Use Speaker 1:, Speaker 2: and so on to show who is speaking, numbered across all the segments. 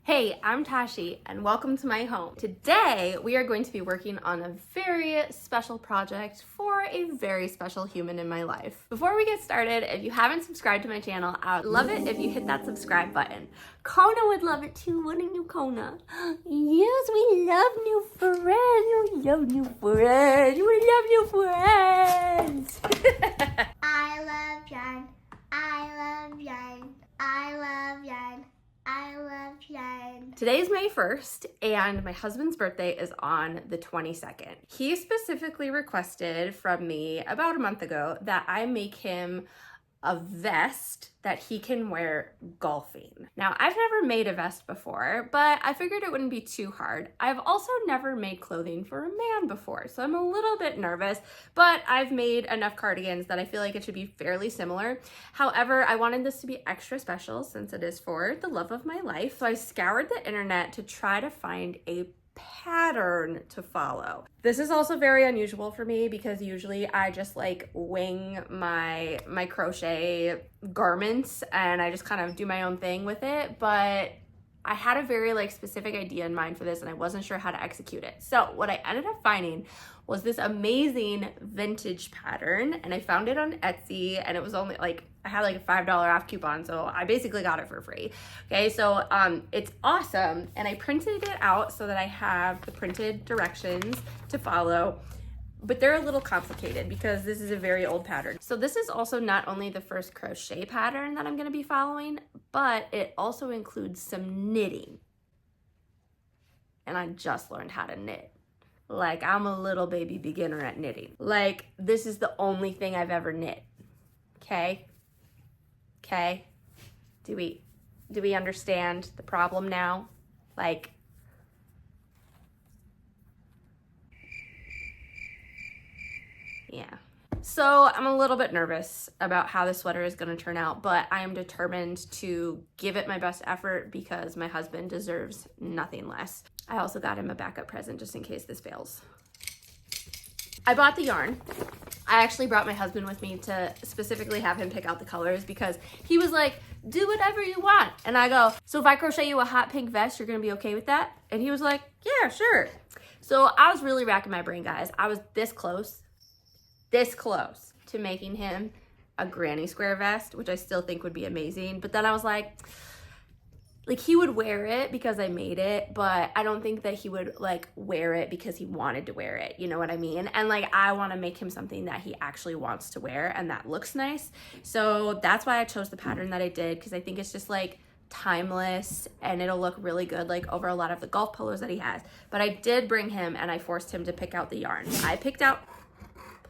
Speaker 1: Hey, I'm Tashi and welcome to my home. Today we are going to be working on a very special project for a very special human in my life. Before we get started, if you haven't subscribed to my channel, I would love it if you hit that subscribe button. Kona would love it too, wouldn't you, Kona? Yes, we love new friends. We love new friends. We love new friends.
Speaker 2: I love Jan. I love Jan. I love Jan. I love Jan.
Speaker 1: Today is May 1st and my husband's birthday is on the 22nd. He specifically requested from me about a month ago that I make him a vest that he can wear golfing. Now, I've never made a vest before, but I figured it wouldn't be too hard. I've also never made clothing for a man before, so I'm a little bit nervous, but I've made enough cardigans that I feel like it should be fairly similar. However, I wanted this to be extra special since it is for the love of my life, so I scoured the internet to try to find a pattern to follow. This is also very unusual for me because usually I just like wing my crochet garments and I just kind of do my own thing with it, but I had a very like specific idea in mind for this and I wasn't sure how to execute it. So what I ended up finding was this amazing vintage pattern, and I found it on Etsy, and it was only like, I had like a $5 off coupon, so I basically got it for free. Okay, so it's awesome, and I printed it out so that I have the printed directions to follow, but they're a little complicated because this is a very old pattern. So this is also not only the first crochet pattern that I'm gonna be following, but it also includes some knitting. And I just learned how to knit. Like, I'm a little baby beginner at knitting. Like, this is the only thing I've ever knit. Okay? Okay? Do we understand the problem now? Like, yeah. So I'm a little bit nervous about how this sweater is going to turn out, but I am determined to give it my best effort because my husband deserves nothing less. I also got him a backup present just in case this fails. I bought the yarn. I actually brought my husband with me to specifically have him pick out the colors because he was like, do whatever you want. And I go, so if I crochet you a hot pink vest, you're gonna be okay with that? And he was like, yeah, sure. So I was really racking my brain, guys. I was this close to making him a granny square vest, which I still think would be amazing. But then I was like he would wear it because I made it, but I don't think that he would like wear it because he wanted to wear it. You know what I mean? And like, I want to make him something that he actually wants to wear and that looks nice. So that's why I chose the pattern that I did, because I think it's just like timeless and it'll look really good like over a lot of the golf polos that he has. But I did bring him and I forced him to pick out the yarn. I picked out,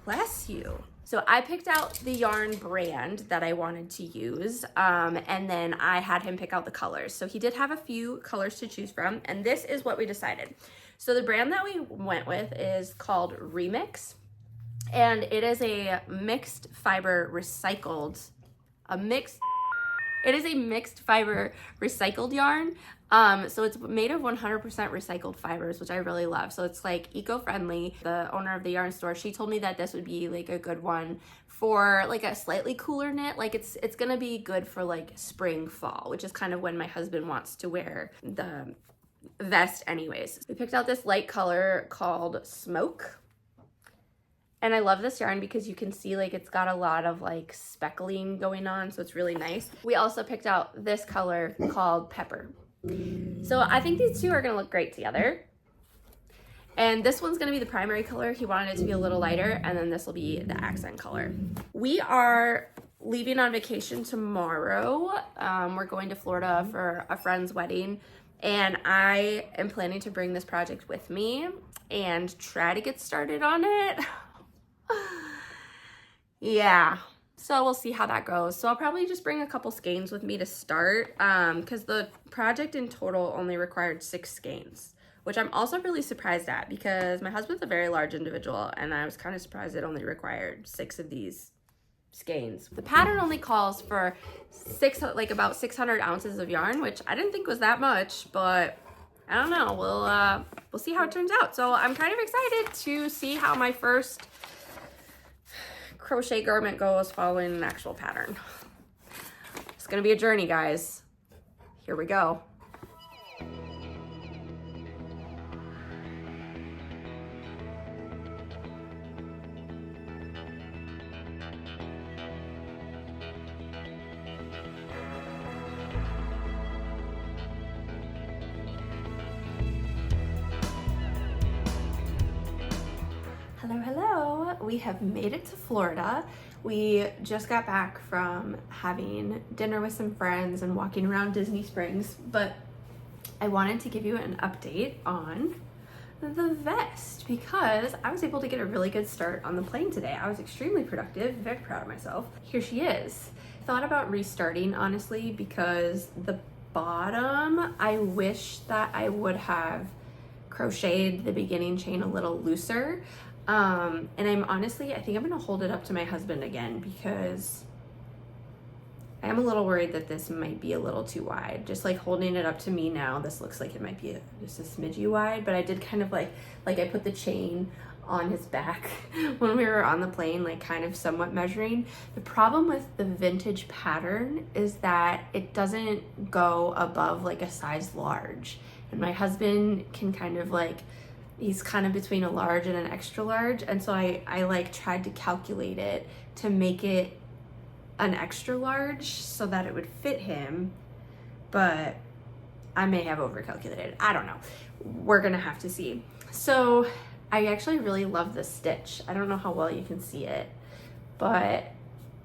Speaker 1: bless you. So I picked out the yarn brand that I wanted to use, and then I had him pick out the colors. So he did have a few colors to choose from, and this is what we decided. So the brand that we went with is called Remix, and it is a mixed fiber recycled, it is a mixed fiber recycled yarn. So it's made of 100% recycled fibers, which I really love. So it's like eco-friendly. The owner of the yarn store, she told me that this would be like a good one for like a slightly cooler knit. Like it's gonna be good for like spring, fall, which is kind of when my husband wants to wear the vest anyways. We picked out this light color called Smoke. And I love this yarn because you can see like it's got a lot of like speckling going on, so it's really nice. We also picked out this color called Pepper. So I think these two are gonna look great together. And this one's gonna be the primary color. He wanted it to be a little lighter, and then this will be the accent color. We are leaving on vacation tomorrow. We're going to Florida for a friend's wedding, and I am planning to bring this project with me and try to get started on it. Yeah, so we'll see how that goes. So I'll probably just bring a couple skeins with me to start, because the project in total only required 6 skeins, which I'm also really surprised at because my husband's a very large individual and I was kind of surprised it only required 6 of these skeins. The pattern only calls for about 600 ounces of yarn, which I didn't think was that much, but I don't know, we'll see how it turns out. So I'm kind of excited to see how my first crochet garment goes following an actual pattern. It's gonna be a journey, guys. Here we go. we have made it to Florida. We just got back from having dinner with some friends and walking around Disney Springs, but I wanted to give you an update on the vest because I was able to get a really good start on the plane today. I was extremely productive, very proud of myself. Here she is. Thought about restarting, honestly, because the bottom, I wish that I would have crocheted the beginning chain a little looser. And I think I'm gonna hold it up to my husband again because I am a little worried that this might be a little too wide. Just like holding it up to me now, this looks like it might be just a smidgy wide, but I did kind of like I put the chain on his back when we were on the plane, like kind of somewhat measuring. The problem with the vintage pattern is that it doesn't go above like a size large. And my husband can kind of like, he's kind of between a large and an extra large. And so I like tried to calculate it to make it an extra large so that it would fit him, but I may have overcalculated. I don't know. We're gonna have to see. So I actually really love this stitch. I don't know how well you can see it, but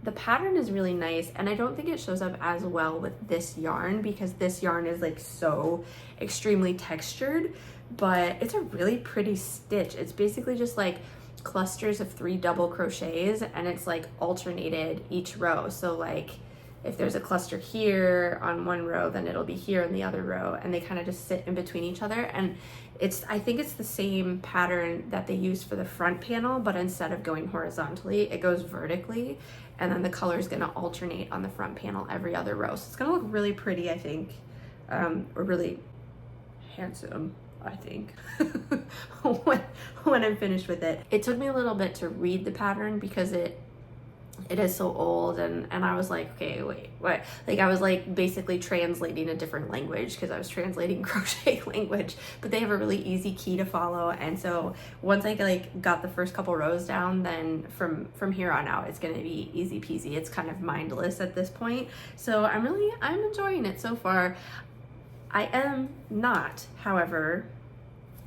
Speaker 1: the pattern is really nice, and I don't think it shows up as well with this yarn because this yarn is like so extremely textured, but it's a really pretty stitch. It's basically just like clusters of 3 double crochets, and it's like alternated each row. So like if there's a cluster here on one row, then it'll be here in the other row, and they kind of just sit in between each other. And I think it's the same pattern that they use for the front panel, but instead of going horizontally, it goes vertically, and then the color is going to alternate on the front panel every other row. So it's going to look really pretty, I think, or really handsome, I think, when I'm finished with it. It took me a little bit to read the pattern because it is so old, and I was like, okay, wait, what? Like I was like basically translating a different language because I was translating crochet language, but they have a really easy key to follow. And so once I like got the first couple rows down, then from here on out, it's going to be easy peasy. It's kind of mindless at this point. So I'm enjoying it so far. I am not, however,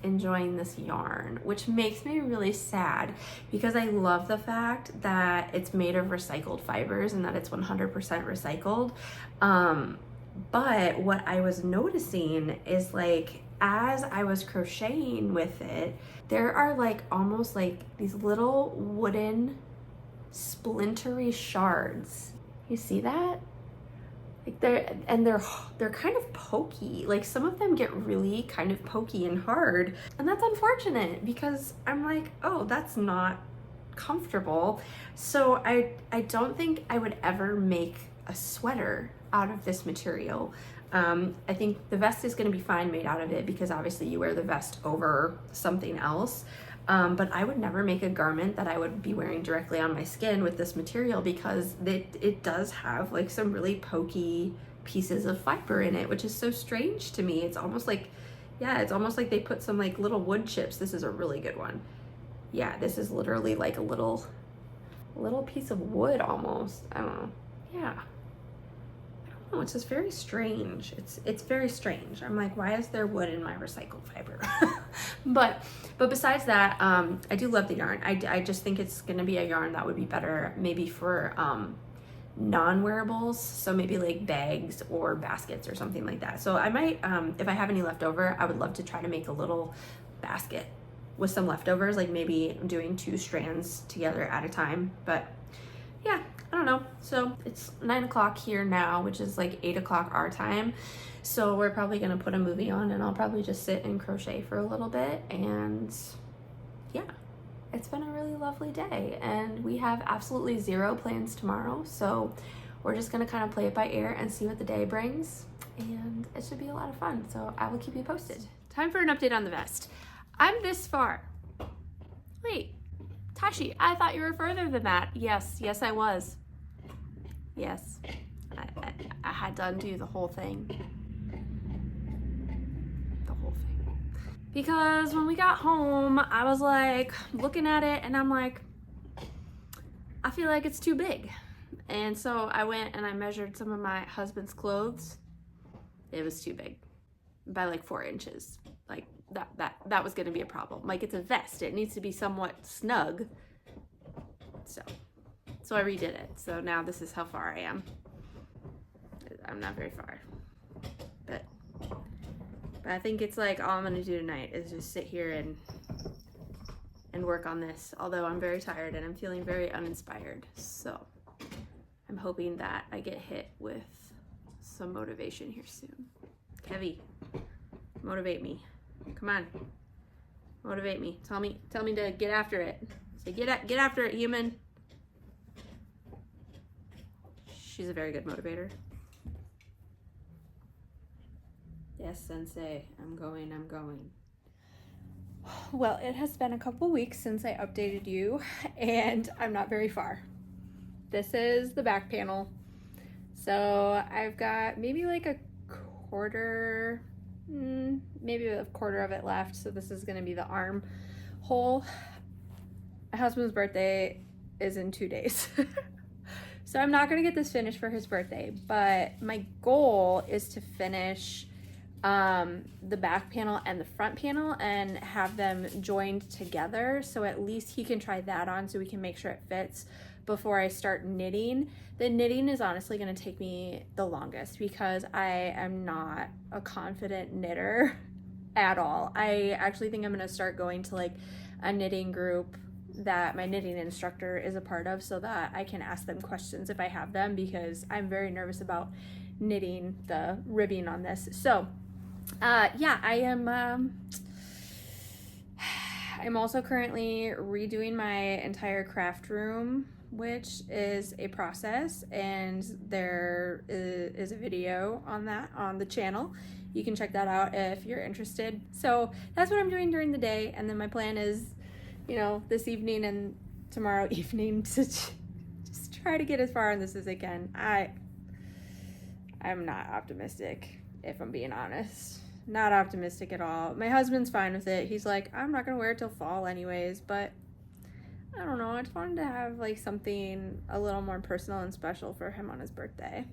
Speaker 1: enjoying this yarn, which makes me really sad because I love the fact that it's made of recycled fibers and that it's 100% recycled. But what I was noticing is like as I was crocheting with it, there are like almost like these little wooden splintery shards. You see that? Like they're kind of pokey. Like some of them get really kind of pokey and hard, and that's unfortunate because I'm like, oh, that's not comfortable. So I don't think I would ever make a sweater out of this material. I think the vest is going to be fine made out of it because obviously you wear the vest over something else. But I would never make a garment that I would be wearing directly on my skin with this material because it does have like some really pokey pieces of fiber in it, which is so strange to me. It's almost like, yeah, it's almost like they put some like little wood chips. This is a really good one. Yeah, this is literally like a little piece of wood almost. I don't know. Yeah. Oh, it's just very strange. It's very strange. I'm like, why is there wood in my recycled fiber? but besides that, I do love the yarn. I just think it's gonna be a yarn that would be better maybe for non-wearables, so maybe like bags or baskets or something like that. So I might, if I have any left over, I would love to try to make a little basket with some leftovers, like maybe doing 2 strands together at a time. But yeah, I don't know. So it's 9 o'clock here now, which is like 8 o'clock our time. So we're probably gonna put a movie on and I'll probably just sit and crochet for a little bit. And yeah, it's been a really lovely day and we have absolutely 0 plans tomorrow. So we're just gonna kind of play it by ear and see what the day brings. And it should be a lot of fun. So I will keep you posted. Time for an update on the vest. I'm this far. Wait. Tashi, I thought you were further than that. Yes, I was. Yes, I had to undo the whole thing. The whole thing. Because when we got home, I was like looking at it and I'm like, I feel like it's too big. And so I went and I measured some of my husband's clothes. It was too big by like 4 inches. Like that was gonna be a problem. Like it's a vest, it needs to be somewhat snug, So I redid it. So now this is how far I am. I'm not very far, but I think it's like all I'm gonna do tonight is just sit here and work on this. Although I'm very tired and I'm feeling very uninspired, so I'm hoping that I get hit with some motivation here soon. Kevy, motivate me. Come on, motivate me. Tell me to get after it. Say get after it, human. She's a very good motivator. Yes, sensei, I'm going. Well, it has been a couple weeks since I updated you, and I'm not very far. This is the back panel. So I've got maybe like a quarter, maybe a quarter of it left. So this is gonna be the arm hole. My husband's birthday is in 2 days. So I'm not gonna get this finished for his birthday, but my goal is to finish the back panel and the front panel and have them joined together, so at least he can try that on so we can make sure it fits before I start knitting. The knitting is honestly going to take me the longest because I am not a confident knitter at all. I actually think I'm going to start going to like a knitting group that my knitting instructor is a part of so that I can ask them questions if I have them, because I'm very nervous about knitting the ribbing on this. So yeah, I am I'm also currently redoing my entire craft room, which is a process, and there is a video on that on the channel. You can check that out if you're interested. So that's what I'm doing during the day, and then my plan is, you know, this evening and tomorrow evening to just try to get as far on this as I can. I'm not optimistic, if I'm being honest. Not optimistic at all. My husband's fine with it. He's like, I'm not gonna wear it till fall anyways, but I don't know. I just wanted to have like something a little more personal and special for him on his birthday.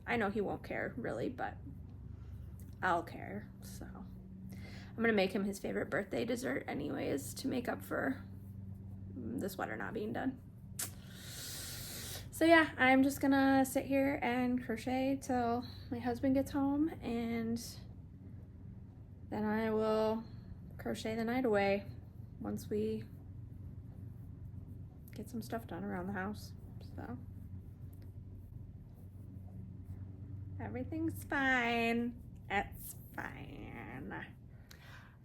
Speaker 1: I know he won't care really, but I'll care. So I'm gonna make him his favorite birthday dessert anyways to make up for the sweater not being done. So yeah, I'm just gonna sit here and crochet till my husband gets home, and then I will crochet the night away once we get some stuff done around the house. So everything's fine. It's fine.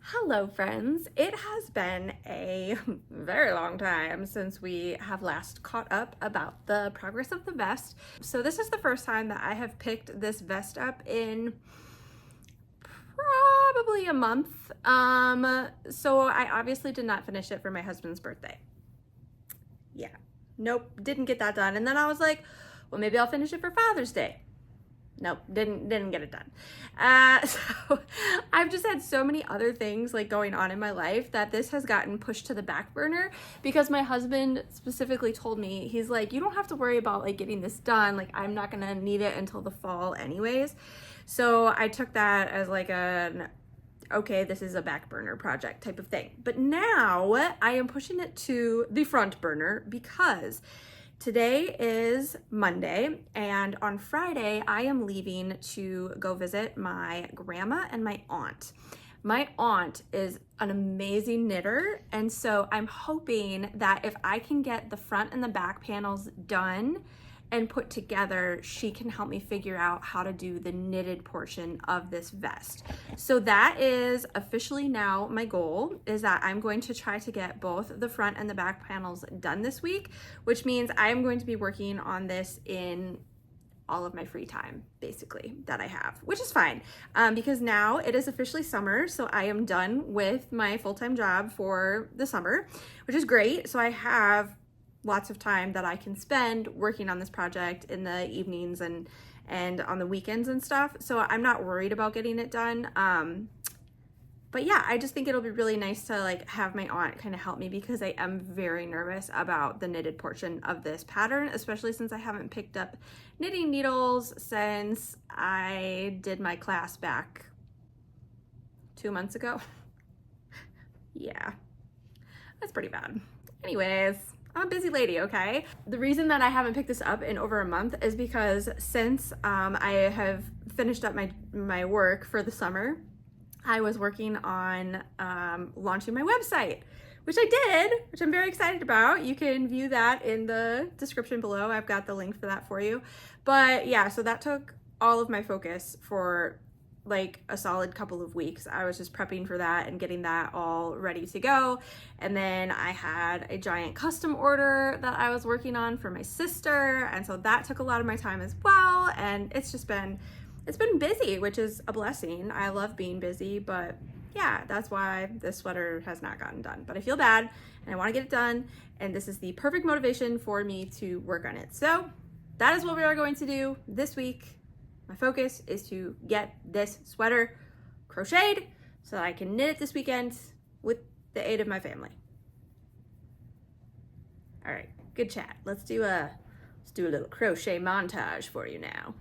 Speaker 1: Hello friends. It has been a very long time since we have last caught up about the progress of the vest. So this is the first time that I have picked this vest up in probably a month. So I obviously did not finish it for my husband's birthday. Yeah, nope, didn't get that done. And then I was like, well, maybe I'll finish it for Father's Day. Nope, didn't get it done. So I've just had so many other things like going on in my life that this has gotten pushed to the back burner, because my husband specifically told me, he's like, you don't have to worry about like getting this done. Like, I'm not gonna need it until the fall anyways. So I took that as like an, okay, this is a back burner project type of thing. But now I am pushing it to the front burner because today is Monday, and on Friday I am leaving to go visit my grandma and my aunt. My aunt is an amazing knitter, and so I'm hoping that if I can get the front and the back panels done and put together, she can help me figure out how to do the knitted portion of this vest. So that is officially now my goal, is that I'm going to try to get both the front and the back panels done this week, which means I'm going to be working on this in all of my free time, basically, that I have, which is fine, because now it is officially summer, so I am done with my full-time job for the summer, which is great. So I have lots of time that I can spend working on this project in the evenings and on the weekends and stuff. So I'm not worried about getting it done. But yeah, I just think it'll be really nice to like have my aunt kind of help me, because I am very nervous about the knitted portion of this pattern, especially since I haven't picked up knitting needles since I did my class back 2 months ago. Yeah, that's pretty bad. Anyways, I'm a busy lady, okay? The reason that I haven't picked this up in over a month is because since I have finished up my work for the summer, I was working on launching my website, which I did, which I'm very excited about. You can view that in the description below. I've got the link for that for you. But yeah, so that took all of my focus for like a solid couple of weeks. I was just prepping for that and getting that all ready to go. And then I had a giant custom order that I was working on for my sister. And so that took a lot of my time as well. And it's been busy, which is a blessing. I love being busy, but yeah, that's why this sweater has not gotten done. But I feel bad and I want to get it done. And this is the perfect motivation for me to work on it. So that is what we are going to do this week. My focus is to get this sweater crocheted so that I can knit it this weekend with the aid of my family. All right, good chat. Let's do a little crochet montage for you now.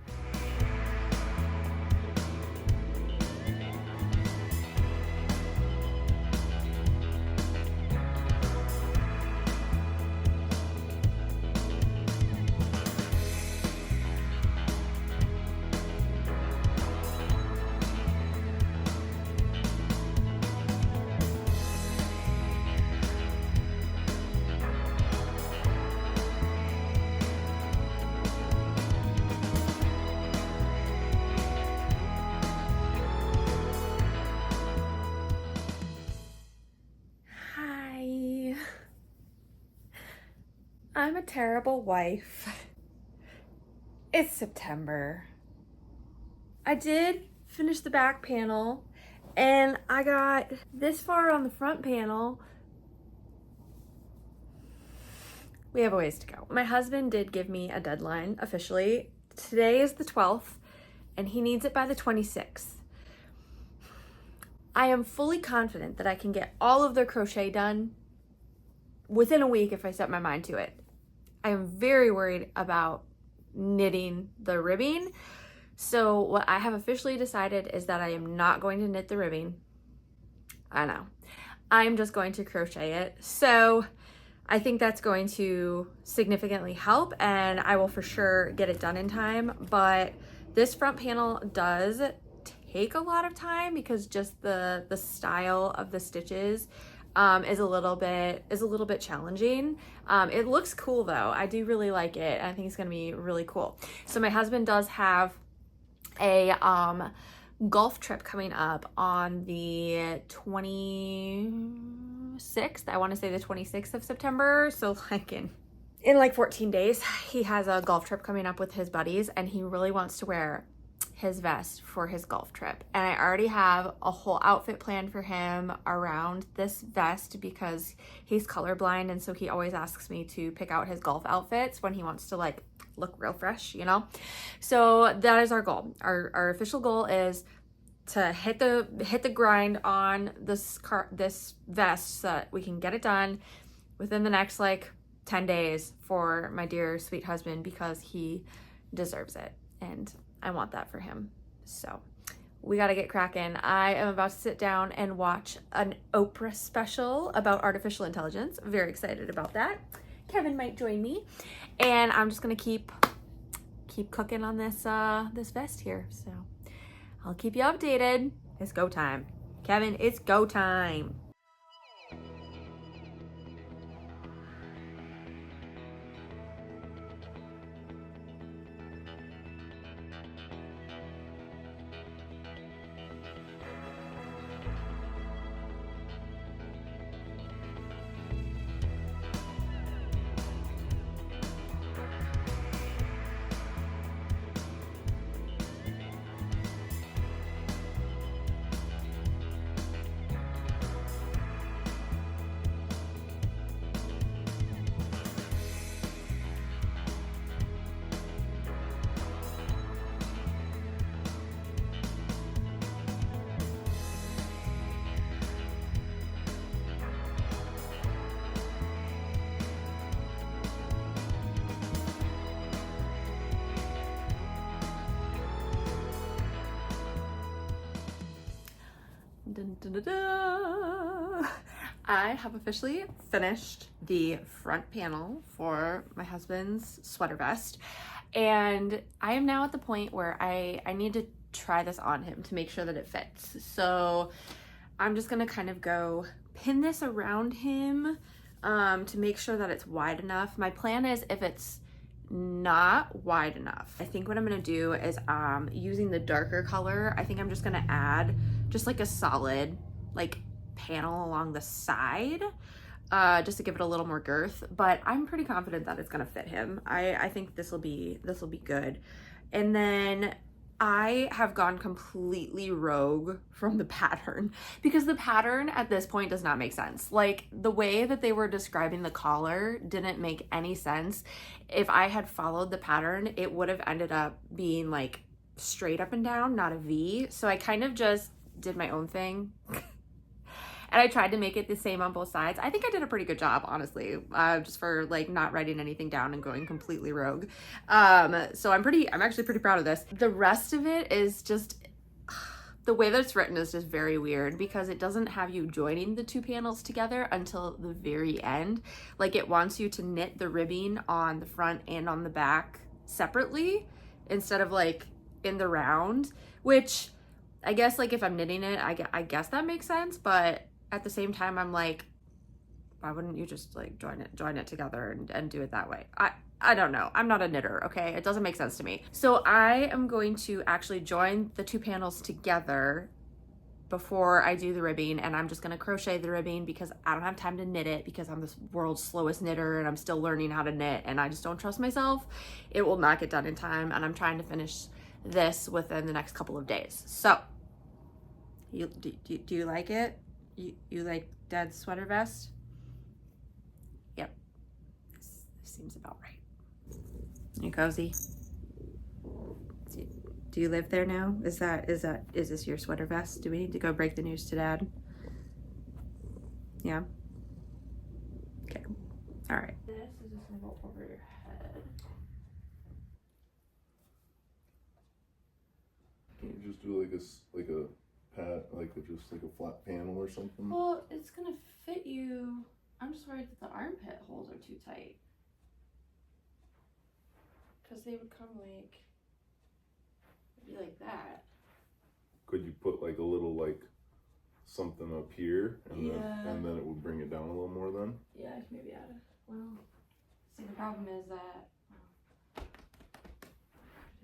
Speaker 1: I'm a terrible wife. It's September. I did finish the back panel and I got this far on the front panel. We have a ways to go. My husband did give me a deadline officially. Today is the 12th and he needs it by the 26th. I am fully confident that I can get all of the crochet done within a week if I set my mind to it. I am very worried about knitting the ribbing. So what I have officially decided is that I am not going to knit the ribbing. I know. I'm just going to crochet it. So I think that's going to significantly help and I will for sure get it done in time. But this front panel does take a lot of time because just the style of the stitches is a little bit challenging. It looks cool though. I do really like it. I think it's gonna be really cool. So my husband does have a golf trip coming up on the 26th. I want to say the 26th of September. So like in like 14 days, he has a golf trip coming up with his buddies and he really wants to wear his vest for his golf trip. And I already have a whole outfit planned for him around this vest because he's colorblind and so he always asks me to pick out his golf outfits when he wants to like look real fresh, you know? So that is our goal. Our official goal is to hit the grind on this vest so that we can get it done within the next like 10 days for my dear sweet husband because he deserves it and I want that for him. So we got to get cracking. I am about to sit down and watch an Oprah special about artificial intelligence. Very excited about that. Kevin might join me and I'm just going to keep cooking on this vest here. So I'll keep you updated. It's go time. Kevin, it's go time. Dun, dun, dun, dun. I have officially finished the front panel for my husband's sweater vest, and I am now at the point where I need to try this on him to make sure that it fits. So I'm just gonna kind of go pin this around him to make sure that it's wide enough. My plan is, if it's not wide enough, I think what I'm gonna do is using the darker color, I think I'm just gonna add just like a solid like panel along the side just to give it a little more girth, but I'm pretty confident that it's gonna fit him. I think this will be good. And then I have gone completely rogue from the pattern, because the pattern at this point does not make sense. Like, the way that they were describing the collar didn't make any sense. If I had followed the pattern, it would have ended up being like straight up and down, not a V. So I kind of just did my own thing. And I tried to make it the same on both sides. I think I did a pretty good job, honestly, just for like not writing anything down and going completely rogue. So I'm actually pretty proud of this. The rest of it is just, the way that it's written is just very weird, because it doesn't have you joining the two panels together until the very end. Like, it wants you to knit the ribbing on the front and on the back separately instead of like in the round, which I guess like if I'm knitting it, I guess that makes sense, but at the same time, I'm like, why wouldn't you just like join it together and do it that way? I don't know. I'm not a knitter, okay? It doesn't make sense to me. So I am going to actually join the two panels together before I do the ribbing, and I'm just gonna crochet the ribbing because I don't have time to knit it, because I'm the world's slowest knitter and I'm still learning how to knit and I just don't trust myself. It will not get done in time, and I'm trying to finish this within the next couple of days. So, do you like it? You like Dad's sweater vest? Yep. This seems about right. You cozy? Do you live there now? Is this your sweater vest? Do we need to go break the news to Dad? Yeah? Okay. All right. This is just gonna go over your head.
Speaker 3: Can't you just do like a pad, just like a flat panel or something?
Speaker 1: Well, it's gonna fit you. I'm just worried that the armpit holes are too tight, because they would come like, be like that.
Speaker 3: Could you put like a little like something up here and
Speaker 1: Yeah.
Speaker 3: then it would bring it down a little more then?
Speaker 1: Yeah, I can maybe add it. Well, see, the problem is that do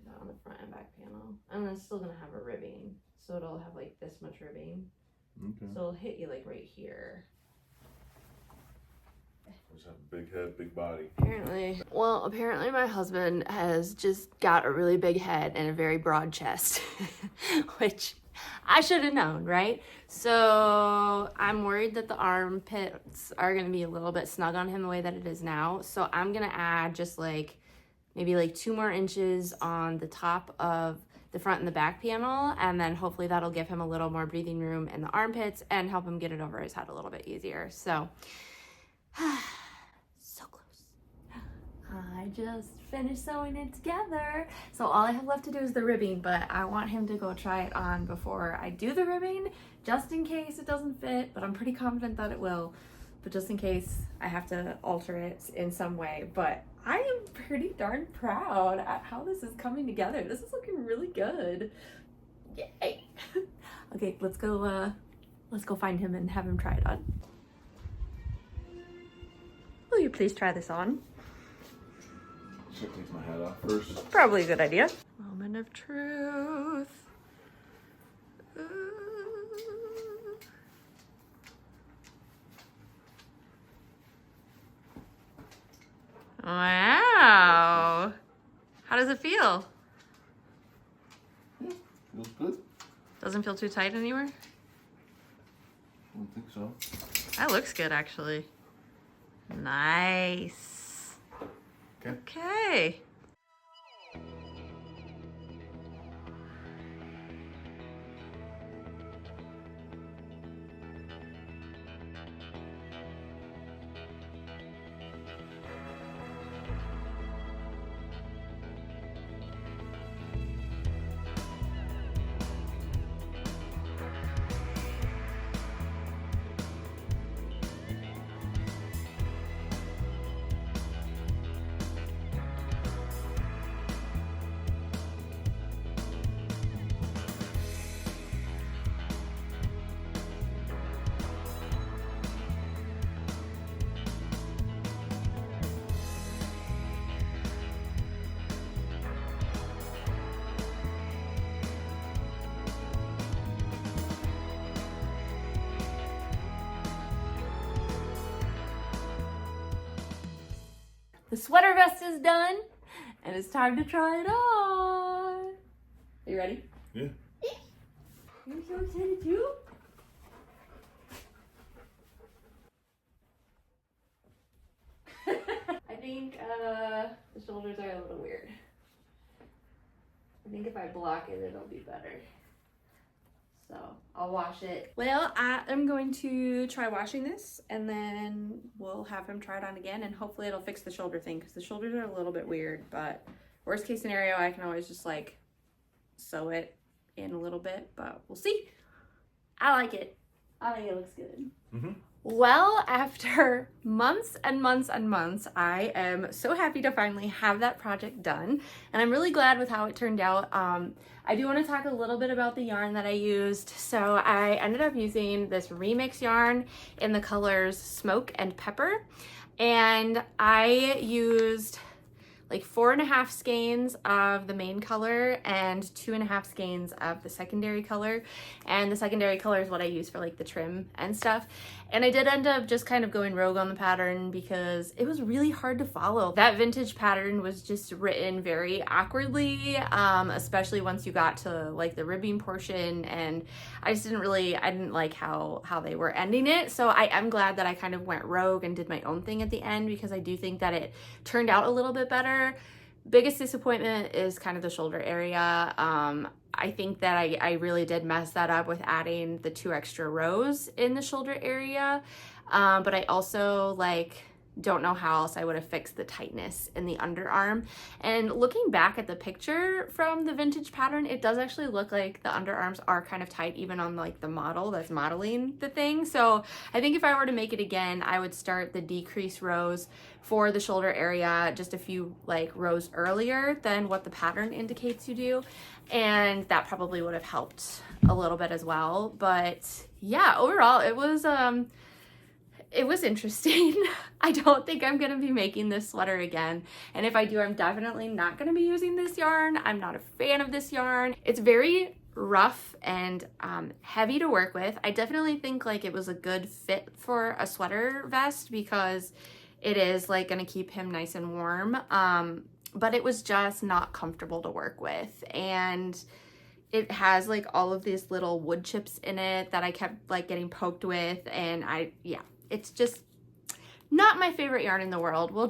Speaker 1: that on the front and back panel, and then it's still gonna have a ribbing, so it'll have like this much ribbing.
Speaker 3: Okay.
Speaker 1: So it'll hit you like right here.
Speaker 3: Just have a big head, big body.
Speaker 1: Apparently my husband has just got a really big head and a very broad chest, which I should have known, right? So I'm worried that the armpits are gonna be a little bit snug on him the way that it is now. So I'm gonna add just like maybe like 2 more inches on the top of the front and the back panel, and then hopefully that'll give him a little more breathing room in the armpits and help him get it over his head a little bit easier. So, so close. I just finished sewing it together. So all I have left to do is the ribbing, but I want him to go try it on before I do the ribbing, just in case it doesn't fit, but I'm pretty confident that it will. But just in case I have to alter it in some way. But I am pretty darn proud at how this is coming together. This is looking really good. Yay. Okay, let's go find him and have him try it on. Will you please try this on?
Speaker 3: Should I take my hat off first?
Speaker 1: Probably a good idea. Moment of truth. Wow. How does it feel?
Speaker 3: Yeah, feels good.
Speaker 1: Doesn't feel too tight anywhere?
Speaker 3: I don't think so.
Speaker 1: That looks good, actually. Nice.
Speaker 3: Okay.
Speaker 1: Okay. The sweater vest is done, and it's time to try it on. Are you ready?
Speaker 3: Yeah.
Speaker 1: Are you so excited too? I think the shoulders are a little weird. I think if I block it, it'll be better. So I'll wash it. Well, I am going to try washing this, and then we'll have him try it on again, and hopefully it'll fix the shoulder thing, because the shoulders are a little bit weird, but worst case scenario, I can always just like sew it in a little bit, but we'll see. I like it. I think it looks good. Mm-hmm. Well, after months and months and months, I am so happy to finally have that project done, and I'm really glad with how it turned out. I do want to talk a little bit about the yarn that I used. So I ended up using this remix yarn in the colors Smoke and Pepper, and I used like 4.5 skeins of the main color and 2.5 skeins of the secondary color. And the secondary color is what I use for like the trim and stuff. And I did end up just kind of going rogue on the pattern because it was really hard to follow. That vintage pattern was just written very awkwardly, especially once you got to like the ribbing portion, and I just didn't like how they were ending it. So I am glad that I kind of went rogue and did my own thing at the end, because I do think that it turned out a little bit better. Biggest disappointment is kind of the shoulder area. I think that I really did mess that up with adding the 2 extra rows in the shoulder area. But I also don't know how else I would have fixed the tightness in the underarm. And looking back at the picture from the vintage pattern, it does actually look like the underarms are kind of tight, even on like the model that's modeling the thing. So I think if I were to make it again, I would start the decrease rows for the shoulder area just a few like rows earlier than what the pattern indicates you do. And that probably would have helped a little bit as well. But yeah, overall it was interesting. I don't think I'm gonna be making this sweater again. And if I do, I'm definitely not gonna be using this yarn. I'm not a fan of this yarn. It's very rough and heavy to work with. I definitely think like it was a good fit for a sweater vest because it is like gonna keep him nice and warm. But it was just not comfortable to work with. And it has like all of these little wood chips in it that I kept like getting poked with, and it's just not my favorite yarn in the world. We'll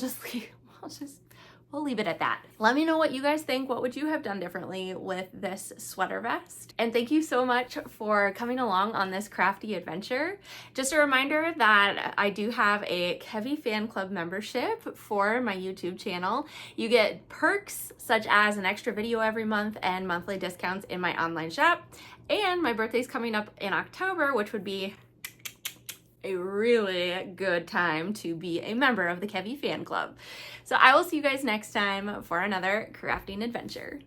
Speaker 1: leave it at that. Let me know what you guys think. What would you have done differently with this sweater vest? And thank you so much for coming along on this crafty adventure. Just a reminder that I do have a Kevy fan club membership for my YouTube channel. You get perks such as an extra video every month and monthly discounts in my online shop. And my birthday's coming up in October, which would be a really good time to be a member of the Kevy fan club. So I will see you guys next time for another crafting adventure.